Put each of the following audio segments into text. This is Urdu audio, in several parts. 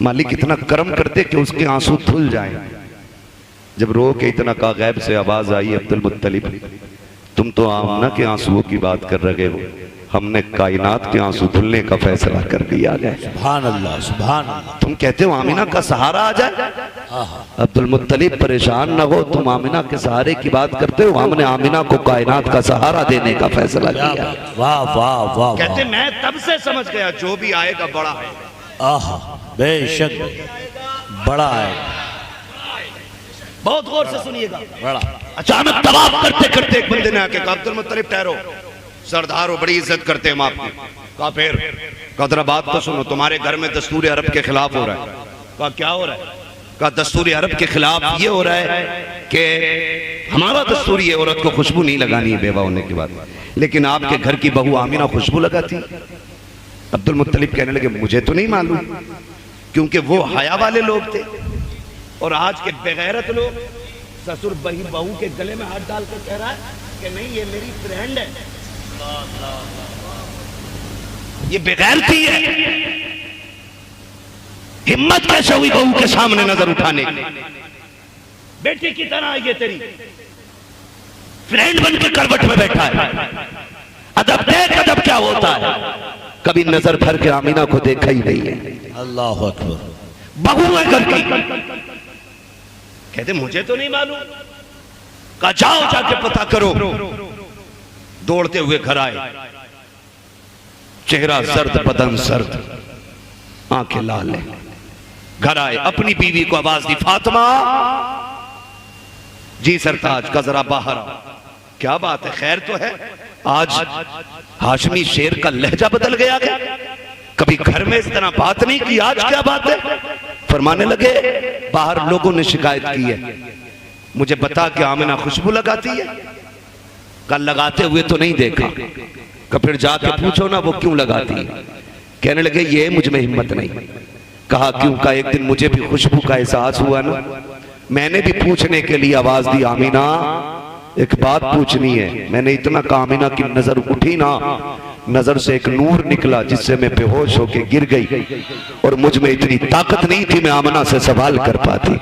مالک اتنا کرم کرتے کہ اس کے آنسو دھل جائیں. جب رو کے اتنا کہا غیب سے آواز آئی عبد المطلب تم تو آمنہ کے آنسوؤں کی بات کر رہے ہو, ہم نے کائنات کے آنسو دھلنے کا فیصلہ کر دیا ہے. سبحان اللہ سبحان اللہ. تم کہتے ہو آمینہ کا سہارا آ جائے. عبد المطلب پریشان نہ ہو, تم آمینہ کے سہارے کی بات کرتے ہو, ہم نے آمینہ کو کائنات کا سہارا دینے کا فیصلہ کیا. واہ واہ واہ. کہتے میں تب سے سمجھ گیا جو بھی آئے گا بڑا ہے. بے شک بڑا ہے. بہت غور سے سنیے گا. بڑا اچانک طواف کرتے کرتے ایک بندے نے آکے کہا عبد المطلب ٹھہرو, سردار ہو, بڑی عزت کرتے ہم آپ کی. کہا پھر, کہا ذرا بات تو سنو, تمہارے گھر میں دستور عرب کے خلاف ہو رہا ہے. کہا کیا ہو رہا ہے؟ کہا دستور عرب کے خلاف یہ ہو رہا ہے کہ ہمارا دستور یہ عورت کو خوشبو نہیں لگانی ہے بیوہ ہونے کے بعد, لیکن آپ کے گھر کی بہو آمینہ خوشبو لگاتی. عبد المطلب کہنے لگے مجھے تو نہیں معلوم, کیونکہ وہ حیا والے لوگ تھے, اور آج کے بغیرت لوگ سسر بہو کے گلے میں ہاتھ ڈال کر کہہ رہا ہے کہ نہیں یہ میری فرینڈ ہے. یہ بغیرتی ہے. ہمت کیسے ہوئی بہو کے سامنے نظر اٹھانے کی؟ بیٹی کی طرح یہ تیری فرینڈ بن کے کروٹ میں بیٹھا ہے. ادب دیکھ ادب کیا ہوتا ہے. کبھی نظر بھر کے آمینہ کو دیکھا ہی نہیں ہے. اللہ اکبر. بہو ہے گھر کی. کہتے مجھے تو نہیں معلوم. کہا جاؤ جا کے پتہ کرو. دوڑتے ہوئے گھر آئے, چہرہ زرد بدن زرد, آنکھیں لال ہیں. گھر آئے, اپنی بیوی کو آواز دی, فاطمہ جی سرتاج کا ذرا باہر آؤ. کیا بات ہے, خیر تو ہے؟ آج ہاشمی شیر کا لہجہ بدل گیا کہ کبھی گھر میں اس طرح بات نہیں کی, آج کیا بات ہے؟ فرمانے لگے باہر لوگوں نے شکایت کی ہے, مجھے بتا کہ آمنہ خوشبو لگاتی ہے. کل لگاتے ہوئے تو نہیں دیکھا. کہ پھر جا کے پوچھو نا وہ کیوں لگاتی ہے. کہنے لگے یہ مجھ میں ہمت نہیں. کہا کیوں؟ کا ایک دن مجھے بھی خوشبو کا احساس ہوا نا, میں نے بھی پوچھنے کے لیے آواز دی, آمینہ ایک بات پوچھنی ہے. میں نے اتنا کہا, آمینہ کی نظر اٹھی نا, نظر سے ایک نور نکلا جس سے میں بے ہوش ہو کے گر گئی, اور مجھ میں اتنی طاقت نہیں تھی میں آمنہ سے سوال کر پاتی.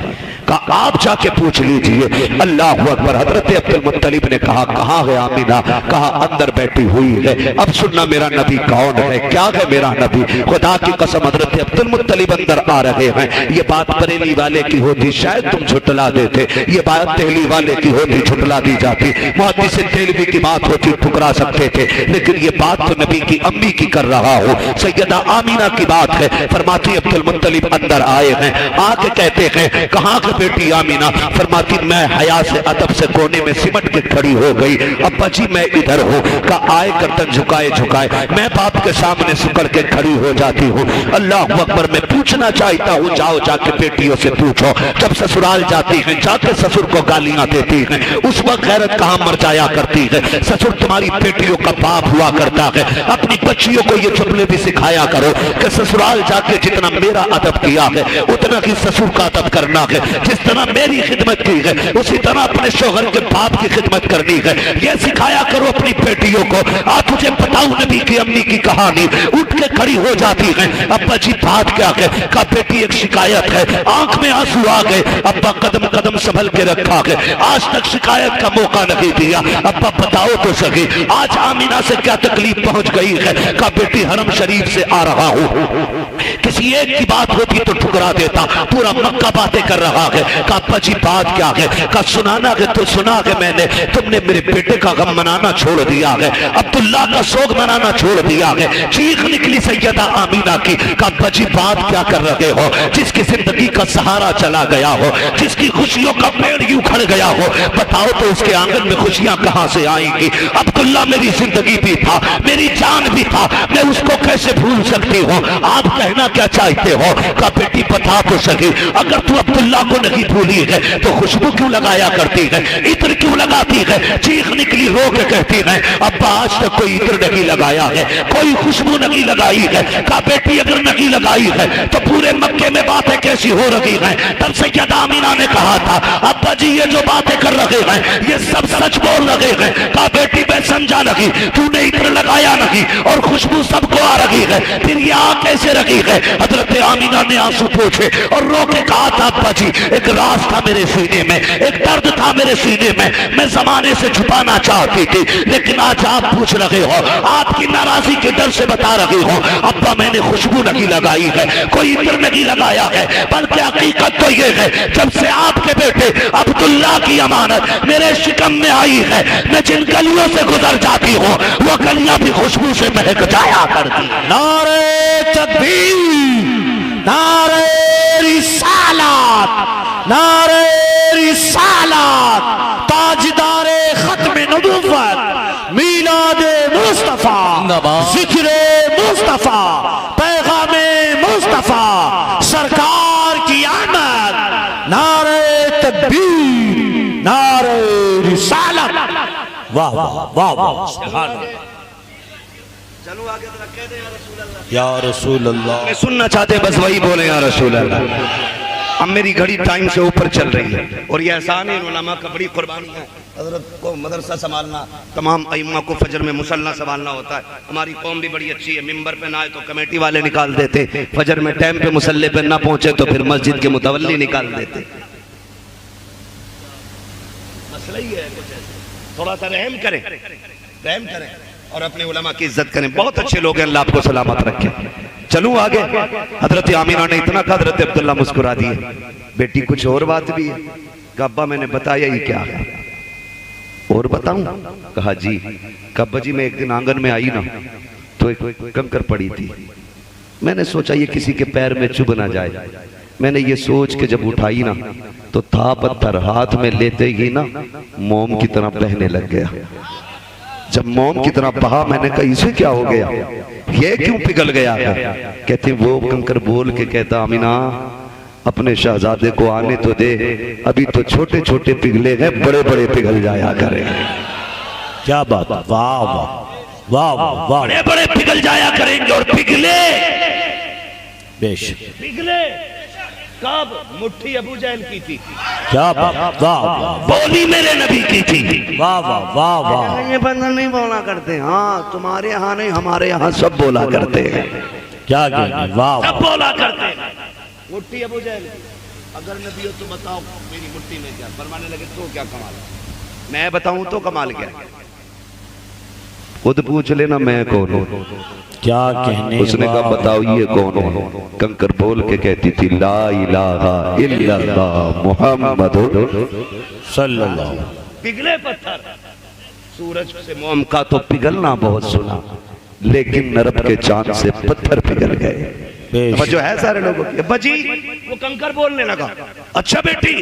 کہا آپ جا کے پوچھ لیجئے. اللہ اکبر. حضرت عبد المطلب نے کہا کہاں ہے آمنہ؟ کہا اندر بیٹھی ہوئی ہے. اب سننا میرا نبی کون ہے, کیا ہے میرا نبی. خدا کی قسم حضرت عبد المطلب اندر آ رہے ہیں. یہ بات بریلی والے کی ہوتی شاید تم جھٹلا دیتے, یہ بات دہلی والے کی ہوتی جھٹلا دی جاتی, محدث دہلوی کی بات ہوتی ٹھکرا سکتے تھے, لیکن یہ بات تو نبی کی امی کی کر رہا ہوں. سیدہ آمینہ کی بات ہے. فرماتی عبد المطلب اندر آئے ہیں, آ کے کہتے ہیں کہاں کے بیٹی آمینہ؟ فرماتی میں حیا سے ادب سے کونے میں سمٹ کے کھڑی ہو گئی. ابا جی میں ادھر ہوں. کہا آئے گردن جھکائے جھکائے میں باپ کے سامنے سکڑ کے کھڑی ہو جاتی ہوں. اللہ اکبر. میں پوچھنا چاہتا ہوں, جاؤ جا کے بیٹیوں سے پوچھو, جب سسرال جاتی ہیں جا کے سسر کو گالیاں دیتی ہیں, اس وقت غیرت کہاں مر جایا کرتی ہے. سسر تمہاری بیٹیوں کا باپ ہوا کرتا ہے. اپنی بچیوں کو یہ جملے بھی سکھایا کرو کہ سسرال جا کے جتنا میرا ادب کیا ہے اتنا ہی سسر کا ادب کرنا ہے. جس طرح میری خدمت کی ہے اسی طرح اپنے شوہر کے باپ کی خدمت کرنی ہے. یہ سکھایا کرو اپنی بیٹیوں کو. آپ مجھے بتاؤ نبی کی امی کی کہانی. اٹھ کے کھڑی ہو جاتی ہے. ابا جی بات کیا ہے؟ کہا بیٹی ایک شکایت ہے. آنکھ میں آنسو آ گئے. ابا قدم قدم سنبھل کے رکھا ہے, آج تک شکایت کا موقع نہیں دیا. ابا بتاؤ تو سکی آج آمینہ سے کیا تکلیف پہنچ گئی ہے؟ کہا بیٹی حرم شریف سے آ رہا ہوں, کسی ایک کی بات ہوتی تو ٹھکرا دیتا, پورا مکہ باتیں کر رہا ہے. کہا ابا جی بات کیا ہے؟ کہا سنانا ہے تو سنا ہے میں نے, تم نے میرے بیٹے کا غم منانا چھوڑ دیا ہے, عبداللہ کا سوگ منانا چھوڑ دیا ہے. چیخ نکلی سیدہ آمینہ کی. کہا ابا جی بات کیا کر رہے ہو؟ جس کی زندگی کا سہارا چلا گیا ہو, جس کی خوشیوں کا پیڑ یوں کھڑ گیا ہو, بتاؤ تو اس کے آنگن میں خوشیاں کہاں سے آئیں گی؟ عبداللہ میری زندگی بھی تھا, میری جان بھی تھا, میں اس کو کیسے بھول سکتی ہوں؟ آپ کہنا کیا چاہتے ہو؟ کہا بیٹی بتا تو سکی, اگر تو عبداللہ کو نہیں بھولی ہے تو خوشبو کیوں لگایا کرتی ہے, عطر کیوں لگاتی ہے؟ چیخ نکلی رو کے کہتی ہے ابا آج تک کوئی عطر نہیں لگایا ہے, کوئی خوشبو نہیں لگائی ہے. کہا بیٹی اگر نہیں لگائی ہے تو پورے مکے میں باتیں کیسی ہو رہی ہیں؟ تب سیدہ آمینہ نے کہا تھا ابا جی یہ جو باتیں کر رہے ہیں یہ سب سچ بول رہے ہیں. کہا بیٹی میں سمجھا نہیں, تو نے عطر لگایا آیا نہیں اور خوشبو سب کو آ رہی ہے، پھر یہ آ کیسے رہی ہے؟ حضرت آمینہ نے آنسو پوچھے اور رو کے کہا تھا ابا جی ایک راز تھا میرے سینے میں، ایک درد تھا میرے سینے میں زمانے سے چھپانا چاہتی تھی، لیکن آج آپ پوچھ رہے ہو، آپ کی ناراضی کے ڈر سے بتا رہی ہو ابا میں نے خوشبو نہیں لگائی ہے، کوئی عطر نہیں لگایا ہے، بلکہ حقیقت تو یہ ہے جب سے آپ کے بیٹے عبداللہ کی امانت میرے شکم میں آئی ہے، میں جن گلیوں سے گزر جاتی ہوں وہ گلیاں بھی خوشبو سے مہک جایا کرتی۔ نعرہ تکبیر، نعرہ رسالات، نعرہ رسالات، تاجدار ختم نبوت، میلاد مصطفیٰ، ذکر مصطفیٰ، پیغام مصطفیٰ، سرکار کی آمد، نعرہ تکبیر، نعرہ رسالت۔ واہ واہ واہ واہ، سبحان اللہ، چلو آگے ذرا کہہ دیں یا رسول اللہ، یا رسول اللہ۔ میں سننا چاہتے ہیں بس وہی بولیں یا رسول اللہ۔ اب میری گھڑی ٹائم سے اوپر چل رہی ہے اور یہ احسان ہے علماء کا، بڑی قربانی ہے، حضرت کو مدرسہ سنبھالنا، تمام ائمہ کو فجر میں مصلی سنبھالنا ہوتا ہے۔ ہماری قوم بھی بڑی اچھی ہے، ممبر پہ نہ آئے تو کمیٹی والے نکال دیتے، فجر میں ٹائم پہ مصلی پہ نہ پہنچے تو پھر مسجد کے متولی نکال دیتے۔ مسئلہ ہی ہے کچھ ایسے، تھوڑا سا رحم کریں، رحم کریں اور اپنے علماء کی عزت کریں، بہت اچھے لوگ ہیں، اللہ آپ کو سلامت رکھے۔ چلوں آگے، حضرت آمینہ نے اتنا کہا، حضرت عبداللہ مسکرا دیے، بیٹی کچھ اور بات بھی ہے؟ کہا ابا میں نے بتایا ہی کیا ہے، اور بتاؤں؟ کہا جی۔ کہا ابا جی میں ایک دن آنگن میں آئی نا تو ایک کنکر پڑی تھی، میں نے سوچا یہ کسی کے پیر میں چبھ نہ جائے، میں نے یہ سوچ کے جب اٹھائی نا تو تھا پتھر ہاتھ میں لیتے ہی نا موم کی طرح بہنے لگ گیا۔ جب موم کی طرح بہا میں نے کہا اسے کیا ہو گیا، یہ کیوں پگھل گیا ہے؟ کہتے ہیں وہ کنکر بول کے کہتا آمینہ اپنے شہزادے کو آنے تو دے، ابھی تو چھوٹے چھوٹے پگھلے ہیں، بڑے بڑے پگھل جایا کریں۔ کیا بات، واہ واہ واہ واہ واہ، بڑے بڑے پگھل جایا کریں گے اور پگھلے بے شک، پگھلے کب مٹھی ابو جہل کی تھی، کیا بات، واہ واہ بولی میرے نبی کی تھی۔ واہ واہ واہ واہ، یہ بندہ نہیں بولا کرتے، ہاں تمہارے یہاں نہیں ہمارے یہاں سب بولا کرتے ہیں، کیا کہنا، واہ سب واہ، بولا کرتے ہیں۔ مٹھی ابو جہل، اگر نبی ہو تو بتاؤ میری مٹھی میں کیا، فرمانے لگے تو کیا کمال ہے، میں بتاؤں تو کمال کیا، خود پوچھ لینا میں کون ہوں۔ کیا کہنے، اس نے کہا بتاؤ یہ کون ہو؟ کنکر بول کے کہتی تھی لا الہ الا اللہ محمد صلی اللہ علیہ، پگھلے پتھر، سورج سے موم کا تو پگھلنا بہت سنا، لیکن نرب کے چاند سے پتھر پگھل گئے۔ جو ہے سارے لوگوں کی ابا جی وہ کنکر بولنے لگا، اچھا بیٹی،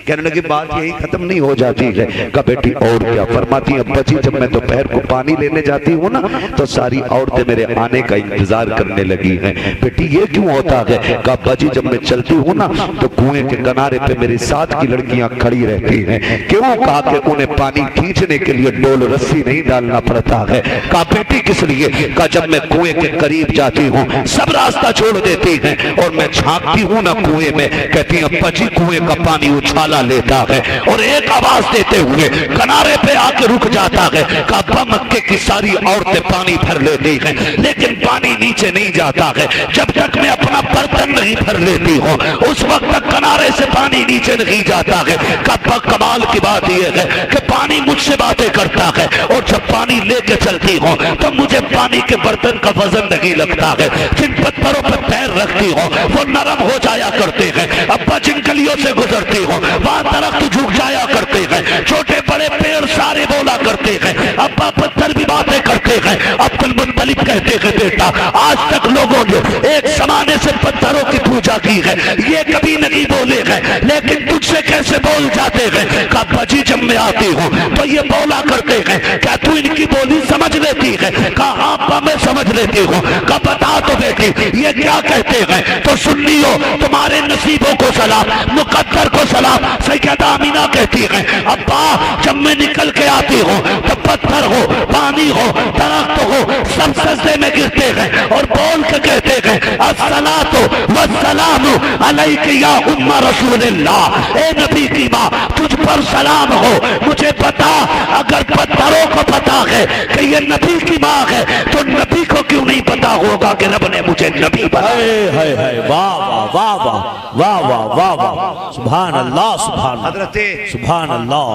کہنے لگی بات یہی ختم نہیں ہو جاتی ہے۔ کہا بیٹی اور کیا؟ فرماتی ابا جی جب میں دوپہر کو پانی لینے جاتی ہوں نا تو ساری عورتیں میرے آنے کا انتظار کرنے لگی ہیں، بیٹی یہ کیوں ہوتا ہے؟ کہا ابا جی جب میں چلتی ہوں نا تو کنویں کے کنارے پہ میری ساتھ کی لڑکیاں کھڑی رہتی ہیں، کیوں؟ کہا کہ انہیں پانی کھینچنے کے لیے ڈول رسی نہیں ڈالنا پڑتا ہے۔ کہا بیٹی کس لیے؟ کہا جب میں کنویں کے قریب جاتی ہوں سب راستہ چھوڑ دیتی ہیں اور میں جھانکتی ہوں نا کنویں میں، کہتی ہیں ابا جی کنویں کا پانی اچھالا لیتا ہے اور ایک آواز دیتے ہوئے کنارے پہ آ کے رک جاتا ہے۔ کہا ابا مکے کی ساری عورتیں پانی بھر لیتی ہیں لیکن پانی نیچے نہیں جاتا ہے، جب تک میں اپنا برتن نہیں بھر لیتی ہوں اس وقت تک کنارے سے پانی نیچے نہیں جاتا ہے۔ کہا ابا کمال کی بات یہ ہے کہ پانی مجھ سے باتیں کرتا ہے اور جب پانی لے کے چلتی ہوں تو مجھے پانی کے برتن کا وزن نہیں لگتا ہے، جن پتھروں پر پیر رکھتی ہوں وہ نرم ہو جایا کرتے ہیں۔ ابا جن گلیوں سے گزرتی ہوں وہاں درخت جھک جایا کرتے ہیں، چھوٹے بڑے پیڑ سارے بولا کرتے ہیں، ابا پتھر بھی باتیں کرتے ہیں۔ عبد المطلب کہتے ہیں بیٹا آج تک لوگوں نے ایک زمانے سے پتھروں کی پوجا کی ہے، یہ کبھی نہیں بولے ہیں لیکن تجھ سے کیسے بول جاتے ہیں؟ کہا ابا جی جب میں آتی ہوں تو یہ بولا کرتے ہیں، کیا تو ان کی بولی سمجھ لیتی ہے؟ کہا ہاں ابا میں سمجھ لیتی ہوں۔ کہا بتا تو بیٹی یہ کیا کہتے ہیں؟ تو سنیو تمہارے نصیبوں کو سلام، مقدر کو سلام۔ سیدہ آمینہ کہتی ہیں ابا جب میں نکل کے آتی ہوں تو پتھر ہو پانی ہو درخت ہو سب سجدے میں گرتے ہیں اور بول کے کہتے ہیں الصلاۃ والسلام علیک یا ام رسول اللہ، اے نبی کی ماں تجھ پر سلام ہو، مجھے پتا اگر پتھروں کو پتا ہے کہ یہ نبی کی ماں ہے تو نبی کو کیوں نہیں پتا ہوگا کہ رب نے مجھے نبی بنایا۔ واہ واہ واہ واہ واہ واہ واہ واہ، سبحان اللہ سبحان حضرت سبحان اللہ،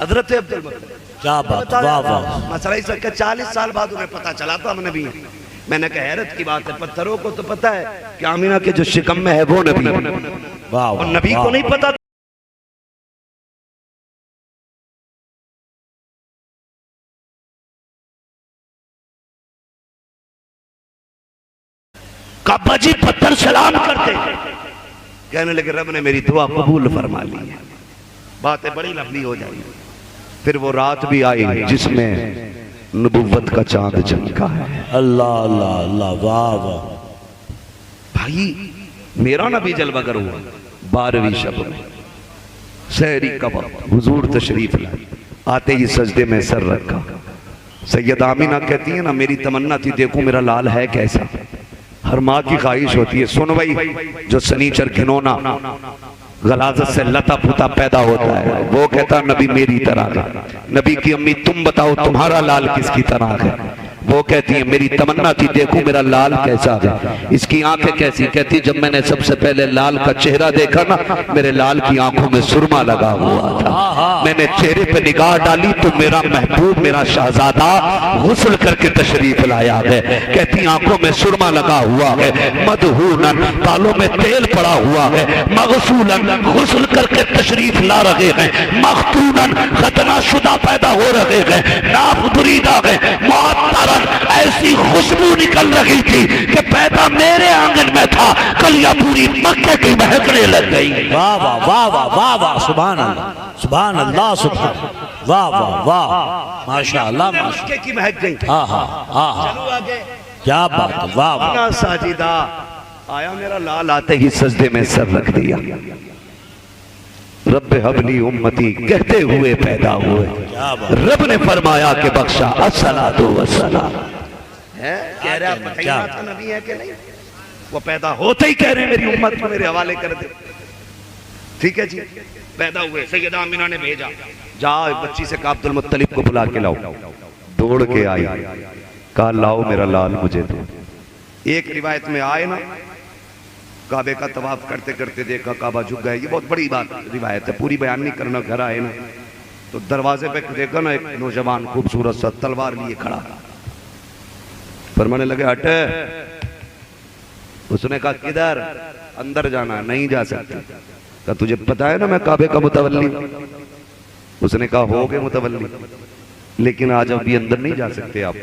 حضرت عبد المطلب کیا بات، واہ واہ، مسئلہ اس کہ 40 سال بعد انہیں پتا چلا تو ہم نبی ہیں۔ میں نے کہا حیرت کی بات ہے، پتھروں کو تو پتا ہے کہ آمینہ کے جو شکم میں ہے وہ نبی ہے، واہ اور واہ، نبی کو نہیں پتا۔ کعبہ جی پتھر سلام کرتے ہیں، کہنے لگے رب نے میری دعا قبول فرما لی ہے۔ باتیں بڑی لمبی ہو جائیں، پھر وہ رات بھی آئی جس میں نبوت کا چاند چمکا ہے۔ اللہ اللہ اللہ، واہ واہ، بھائی میرا نبی جلوہ گر ہوا 12ویں شب میں سحری کا وقت، حضور تشریف لائے، آتے ہی سجدے میں سر رکھا۔ سید آمینہ کہتی ہیں نا میری تمنا تھی دیکھو میرا لال ہے کیسا، ہر ماں کی خواہش ہوتی ہے، سن بھائی جو سنیچر گھنونا غلاظت سے لتا پھوتا پیدا ہوتا ہے وہ کہتا نبی میری طرح ہے۔ نبی کی امی تم بتاؤ تمہارا لال کس کی طرح ہے؟ وہ کہتی ہے میری تمنا تھی دیکھو میرا لال کیسا ہے، اس کی آنکھیں کیسی، کہتی جب میں نے سب سے پہلے لال کا چہرہ دیکھا نا میرے لال کی آنکھوں میں سرما لگا ہوا تھا، میں نے چہرے پہ نگاہ ڈالی تو میرا محبوب میرا شہزادہ غسل کر کے تشریف لایا ہے، کہتی آنکھوں میں سرما لگا ہوا ہے، مدہوناً بالوں میں تیل پڑا ہوا ہے، مغسولاً غسل کر کے تشریف لا رہے ہیں، مختوناً ختنہ شدہ پیدا ہو رہے ہیں، ناف بریدہ ہے، معطرہ ایسی خوشبو نکل رہی تھی کہ پیدا میرے آنگن میں تھا کلیاں پوری مکہ کی مہکنے لگ گئی۔ واہ واہ واہ واہ واہ واہ، سبحان اللہ سبحان اللہ سبحان، واہ واہ واہ، ماشاء اللہ ماشاء مکہ کی مہک گئی۔ اللہ، ہاں ہاں ہاں، چلو آگے کیا بات، واہ واہ، ساجدہ آیا میرا لال، آتے ہی سجدے میں سر رکھ دیا، رب حبلی امتی کہتے ہوئے پیدا ہوئے، رب نے فرمایا کہ بخشا الصلاۃ والسلام، کہہ رہا پتہ تھا نبی ہے کہ نہیں، وہ پیدا ہوتے ہی کہہ رہے ہیں میری امت کو میرے حوالے کر دے۔ ٹھیک ہے جی، پیدا ہوئے، سیدہ آمینہ نے بھیجا جا بچی سے کہا عبد المطلب کو بلا کے لاؤ، دوڑ کے آئی، کہا لاؤ میرا لال مجھے دو۔ ایک روایت میں آئے نا کعبے کا طواف کرتے کرتے دیکھا کعبہ جھک گیا، یہ بہت بڑی بات روایت ہے، پوری بیان نہیں کرنا، گھر آئے نا تو دروازے پہ دیکھا نا ایک نوجوان خوبصورت سا تلوار لیے کھڑا، فرمانے لگے ہٹ، اس نے کہا کدھر؟ اندر جانا، نہیں جا سکتا، کہا تجھے پتا ہے نا میں کعبے کا متولی، اس نے کہا ہو گئے متولی لیکن آج ابھی اندر نہیں جا سکتے آپ،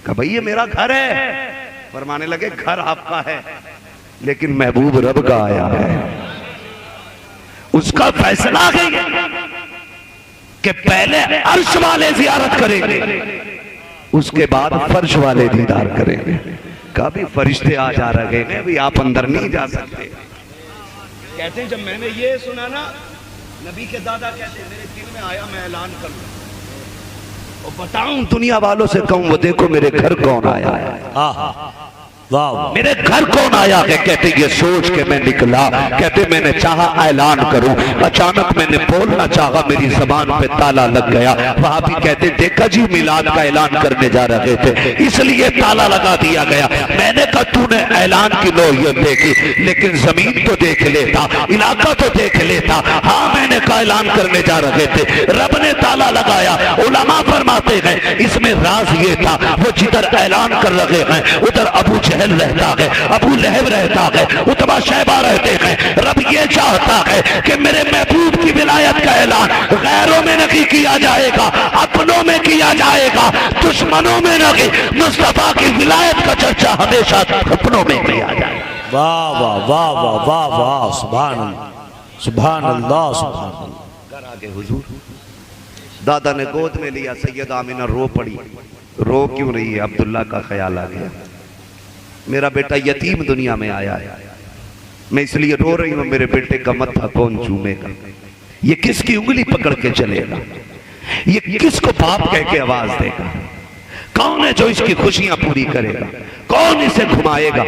کہا بھئی یہ میرا گھر ہے، فرمانے لگے گھر آپ کا ہے لیکن محبوب رب کا آیا ہے، اس کا فیصلہ ہے کہ پہلے عرش والے زیارت کریں گے اس کے بعد فرش والے دیدار کریں گے، کہا بھی فرشتے آ جا رہے ہیں بھی آپ اندر نہیں جا سکتے۔ کہتے ہیں جب میں نے یہ سنا نا نبی کے دادا کہتے ہیں میرے دل میں آیا میں اعلان کروں اور بتاؤں دنیا والوں سے کہوں وہ دیکھو میرے گھر کون آیا ہے، واہ واہ، میرے گھر کون آیا ہے، کہتے یہ سوچ کے میں نکلا، کہتے میں نے چاہا اعلان کروں، اچانک میں نے بولنا چاہا میری زبان پہ تالا لگ گیا، وہاں بھی کہتے دیکھا جی میلاد کا اعلان کرنے جا رہے تھے اس لیے تالا لگا دیا گیا، میں نے کہا تو نے اعلان کی نوعیت دیکھی لیکن زمین تو دیکھ لیتا، علاقہ تو دیکھ لیتا، ہاں میں نے کہا اعلان کرنے جا رہے تھے، رب نے تالا لگایا۔ علماء فرماتے ہیں اس میں راز یہ تھا وہ جدھر اعلان کر رہے ہیں ادھر ابو جہل رہتا ہے، ابو لہب رہتا ہے، اتبا شیبہ رہتے ہیں، رب یہ چاہتا ہے کہ میرے محبوب کی ولایت کا اعلان غیروں میں نہیں کیا جائے گا، اپنوں میں کیا جائے گا، دشمنوں میں نہیں، مصطفیٰ کی ولایت کا چرچا ہمیشہ اپنوں میں کیا جائے گا۔ واہ واہ واہ واہ واہ واہ، سبحان اللہ سبحان اللہ سبحان اللہ۔ گھر آگے حضور دادا نے گود میں لیا، سیدہ آمینہ رو پڑی، رو کیوں رہی ہے؟ عبداللہ کا خیال آ گیا، میرا بیٹا یتیم دنیا میں آیا ہے، میں اس لیے رو رہی ہوں میرے بیٹے کا متھا کون چومے گا، یہ کس کی انگلی پکڑ کے چلے گا، یہ کس کو باپ کہہ کے آواز دے گا، کون ہے جو اس کی خوشیاں پوری کرے گا؟ کون اسے گھمائے گا؟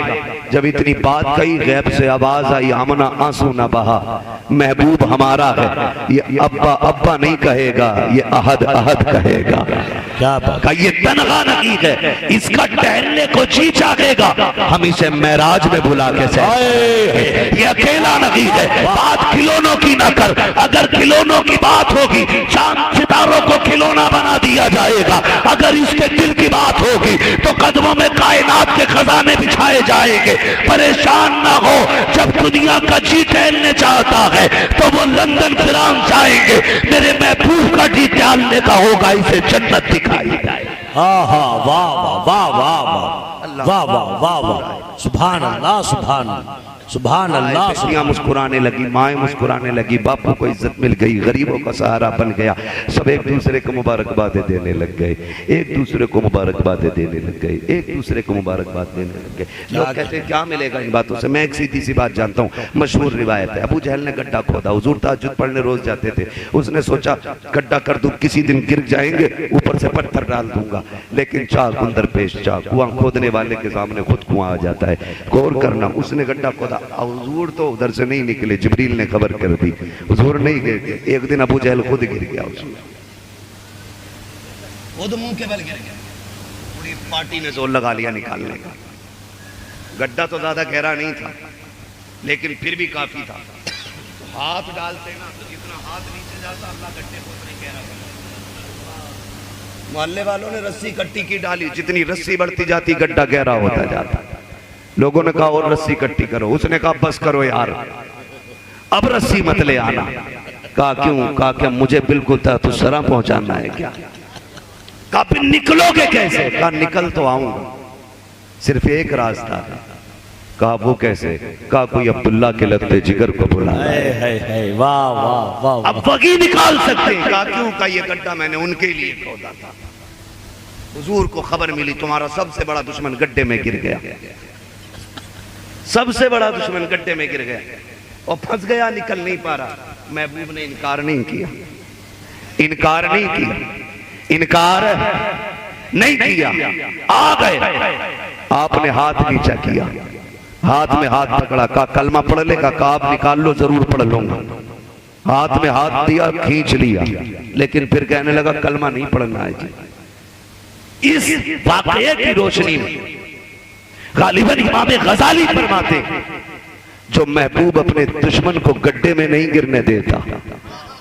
جب اتنی بات کہی غیب سے آواز آئی، آمنہ آنسو نہ بہا، محبوب ہمارا ہے، یہ ابا ابا نہیں کہے گا، یہ احد احد کہے گا۔ کیا بات، کہ یہ تنہا نہیں ہے، اس کا ٹہلنے کو جی چاہے گا، ہم اسے معراج میں بلا کے یہ اکیلا نہیں ہے۔ بات کھلونوں کی نہ کر، اگر کھلونوں کی بات ہوگی چاند ستاروں کو کھلونا بنا دیا جائے گا، اگر اس کے دل کی بات ہوگی تو قدموں میں کائنات کے خزانے بچھائے جائیں گے۔ پریشان نہ ہو، جب دنیا کا جی ٹہلنے چاہتا ہے تو وہ لندن فرانس جائیں گے، میرے محبوب کا جی ٹہلنے کا ہوگا، اسے جنت دکھائی جائے۔ آہا، واہ واہ واہ واہ واہ واہ واہ واہ واہ، سبحان اللہ سبحان اللہ سبحان اللہ۔ بیٹیاں مسکرانے لگی، مائیں مسکرانے لگی، باپو کو عزت مل گئی، غریبوں کا سہارا بن گیا، سب ایک دوسرے کو مبارکبادیں دینے لگ گئے، ایک دوسرے کو مبارکبادیں دینے لگ گئے، ایک دوسرے کو مبارکباد دینے لگ گئے۔ لوگ کہتے ہیں کیا ملے گا ان باتوں سے؟ میں ایک سیدھی سی بات جانتا ہوں، مشہور روایت ہے، ابو جہل نے گڈھا کھودا، حضور تہجد پڑھنے روز جاتے تھے، اس نے سوچا گڈھا کر دوں، کسی دن گر جائیں گے، اوپر سے پتھر ڈال دوں گا، لیکن چاک اندر پیش چاک، کنواں کھودنے والے کے سامنے خود کنواں آ جاتا ہے، غور کرنا۔ اس نے گڈھا کھودا، حضور تو ادھر سے نہیں نکلے، جبریل نے خبر کر دی، حضور نہیں گر گئے۔ ایک دن ابو جہل خود گر گیا، اس میں خود منہ کے بل گر گیا، پوری پارٹی نے زور لگا لیا نکالنے کا۔ گڈھا تو زیادہ گہرا نہیں تھا لیکن پھر بھی کافی تھا، ہاتھ ڈالتے نا تو جتنا ہاتھ نیچے جاتا اللہ گڈھے کو اتنا گہرا کرتا۔ محلے والوں نے رسی کٹی کی ڈالی، جتنی رسی بڑھتی جاتی گڈھا گہرا ہوتا جاتا۔ لوگوں نے کہا اور رسی کٹی کرو، اس نے کہا بس کرو یار، اب رسی مت لے آنا۔ کہا کیوں؟ کہا کہ مجھے بالکل تحت الثری پہنچانا ہے کیا؟ کہا پھر نکلو گے کیسے؟ کہا نکل تو آؤں گا، صرف ایک راستہ ہے۔ کہا وہ کیسے؟ کہا کوئی عبداللہ کے لگتے جگر کو بلا واہ واہ واہ، اب وہی نکال سکتے ہیں۔ کہا کیوں؟ کہا یہ گڈھا میں نے ان کے لیے کھودا تھا، حضور کو خبر ملی تمہارا سب سے بڑا دشمن گڈھے میں گر گیا، سب سے بڑا دشمن گڈھے میں گر گیا اور پھنس گیا، نکل نہیں پا رہا۔ محبوب نے انکار نہیں کیا، انکار نہیں کیا، انکار نہیں کیا، آ گئے۔ آپ نے ہاتھ نیچا کیا، ہاتھ میں ہاتھ پکڑا، کہا کلمہ پڑھ لے گا؟ کہا آپ نکال لو، ضرور پڑھ لوں گا۔ ہاتھ میں ہاتھ دیا، کھینچ لیا، لیکن پھر کہنے لگا کلمہ نہیں پڑھنا ہے جی۔ اس واقعے کی روشنی میں غالباً امام غزالی فرماتے ہیں جو محبوب اپنے دشمن کو گڈھے میں نہیں گرنے دیتا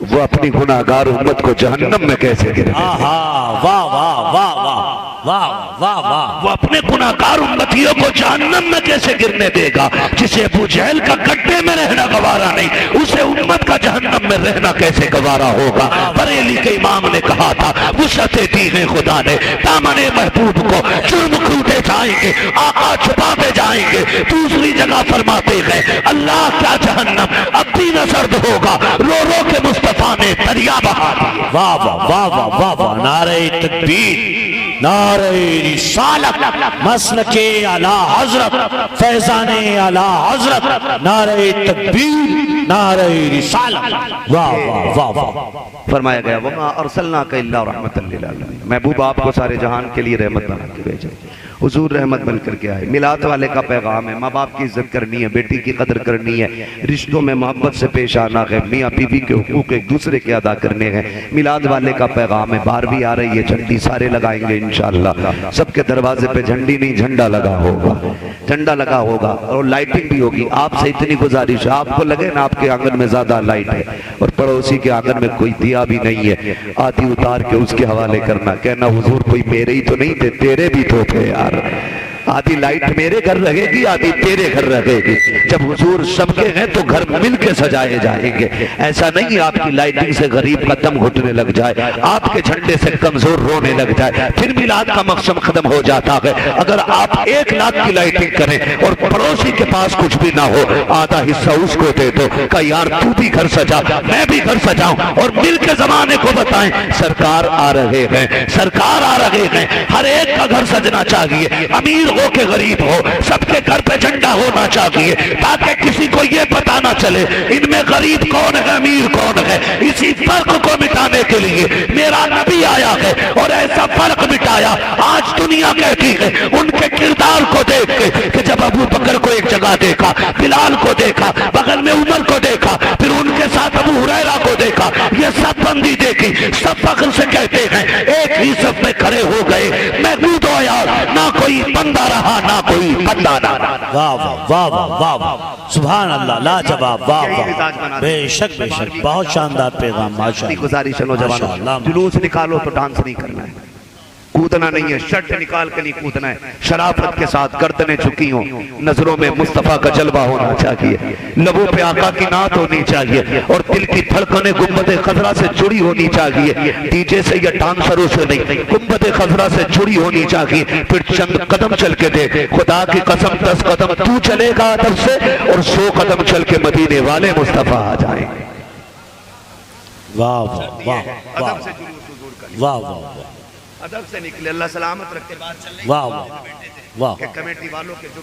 وہ اپنی گناہگار امت کو جہنم میں کیسے گرنے دیتا؟ واہ واہ واہ واہ واہ واہ واہ، وہ اپنے گناہگار امتیوں کو جہنم میں کیسے گرنے دے گا؟ جسے ابو جہل کا گڈھے میں رہنا گوارا نہیں، اسے امت کا جہنم میں رہنا کیسے گوارا ہوگا؟ بریلی کے امام نے کہا تھا وسعتیں دی ہیں خدا نے، دامن محبوب کو جرم کھوٹے جائیں گے، آقا چھپاتے جائیں گے۔ دوسری جگہ فرماتے ہیں اللہ کیا جہنم اب بھی نہ سرد ہوگا، رو رو کے مصطفیٰ نے دریا بہا دیا۔ واہ واہ واہ واہ واہ واہ، نعرہ تکبیر، نعرہ رسالت، مسلک اعلی حضرت، فیضان اعلی حضرت، نعرہ تکبیر، نعرہ رسالت، واہ واہ واہ واہ۔ فرمایا گیا وَمَا أَرْسَلْنَاكَ إِلَّا رَحْمَةً لِلْعَالَمِينَ، محبوب آپ کو سارے جہان کے لیے رحمت بنا کے بھیجا، حضور رحمت بن کر کے آئے۔ میلاد والے کا پیغام ہے ماں باپ کی عزت کرنی ہے، بیٹی کی قدر کرنی ہے، رشتوں میں محبت سے پیش آنا ہے، میاں بیوی کے حقوق ایک دوسرے کے ادا کرنے ہیں۔ میلاد والے کا پیغام ہے، بار بھی آ رہی ہے، جھنڈی سارے لگائیں گے انشاءاللہ، سب کے دروازے پہ جھنڈی نہیں جھنڈا لگا ہوگا، جھنڈا لگا ہوگا اور لائٹنگ بھی ہوگی۔ آپ سے اتنی گزارش ہے، آپ کو لگے نا آپ کے آنگن میں زیادہ لائٹ ہے اور پڑوسی کے آنگن میں کوئی دیا بھی نہیں ہے، آدھی اتار کے اس کے حوالے کرنا، کہنا حضور کوئی میرے ہی تو نہیں تھے، تیرے بھی تو تھے یار۔ آدھی لائٹ میرے گھر رہے گی، آدھی تیرے گھر رہے گی۔ جب حضور سب کے ہیں تو گھر مل کے سجائے جائیں گے۔ ایسا نہیں آپ کی لائٹنگ سے غریب کا دم گھٹنے لگ جائے، آپ کے جھنڈے سے کمزور رونے لگ جائے، پھر میلاد کا مقصد ختم ہو جاتا ہے۔ اگر آپ 1 لاکھ کی لائٹنگ کریں اور پڑوسی کے پاس کچھ بھی نہ ہو، آدھا حصہ اس کو دے دو کہ یار تو بھی گھر سجا، میں بھی گھر سجاؤں، اور مل کے زمانے کو بتائیں سرکار آ رہے ہیں، سرکار آ رہے ہیں، ہر ایک کا گھر سجنا چاہیے۔ امیر ہو کہ غریب ہو، سب کے گھر پہ جھنڈا ہونا چاہیے تاکہ کسی کو یہ پتا نہ چلے ان میں غریب کون ہے امیر کون ہے۔ اسی فرق کو مٹانے کے لیے میرا نبی آیا ہے اور ایسا فرق مٹایا۔ آج دنیا کہتی ہے ان کے کردار کو دیکھ کے کہ جب ابو بکر کو ایک جگہ دیکھا، بلال کو دیکھا، بغل میں عمر کو دیکھا، پھر ان کے ساتھ ابو ہریرہ کو دیکھا، یہ سب بندی دیکھی، سب فخر سے کہتے ہیں ایک ہی صف میں کھڑے ہو گئے، محمود و عیاض، نہ کوئی بندہ رہا نہ کوئی بندہ نہ رہا۔ واہ واہ واہ واہ واہ، سبحان اللہ، لاجواب، واہ واہ، بے شک بے شک، بہت شاندار پیغام، ماشاءاللہ گزارش ہے نوجوانوں، جلوس نکالو تو ڈانس نہیں کرنا ہے، کودنا نہیں ہے، شرٹ نکال کے نہیں کودنا ہے، شرافت کے ساتھ گردنیں جھکی ہوں، نظروں میں مصطفیٰ کا جلوہ ہونا چاہیے، لبوں پہ آقا کی نعت ہونی چاہیے، اور دل کی دھڑکنیں گنبد خضرا سے جڑی ہونی چاہیے، ڈی جے سے یا ڈانسروں سے نہیں، گنبد خضرا سے جڑی ہونی چاہیے۔ پھر چند قدم چل کے دیکھ، خدا کی قسم 10 قدم تو چلے گا ادب سے اور 100 قدم چل کے مدینے والے مصطفیٰ آ جائیں گے۔ واہ واہ واہ واہ واہ واہ، ادب سے نکلے، اللہ سلامت رکھتے، بات چل رہی واہ واہ واہ، کہ کمیٹی والوں کے جو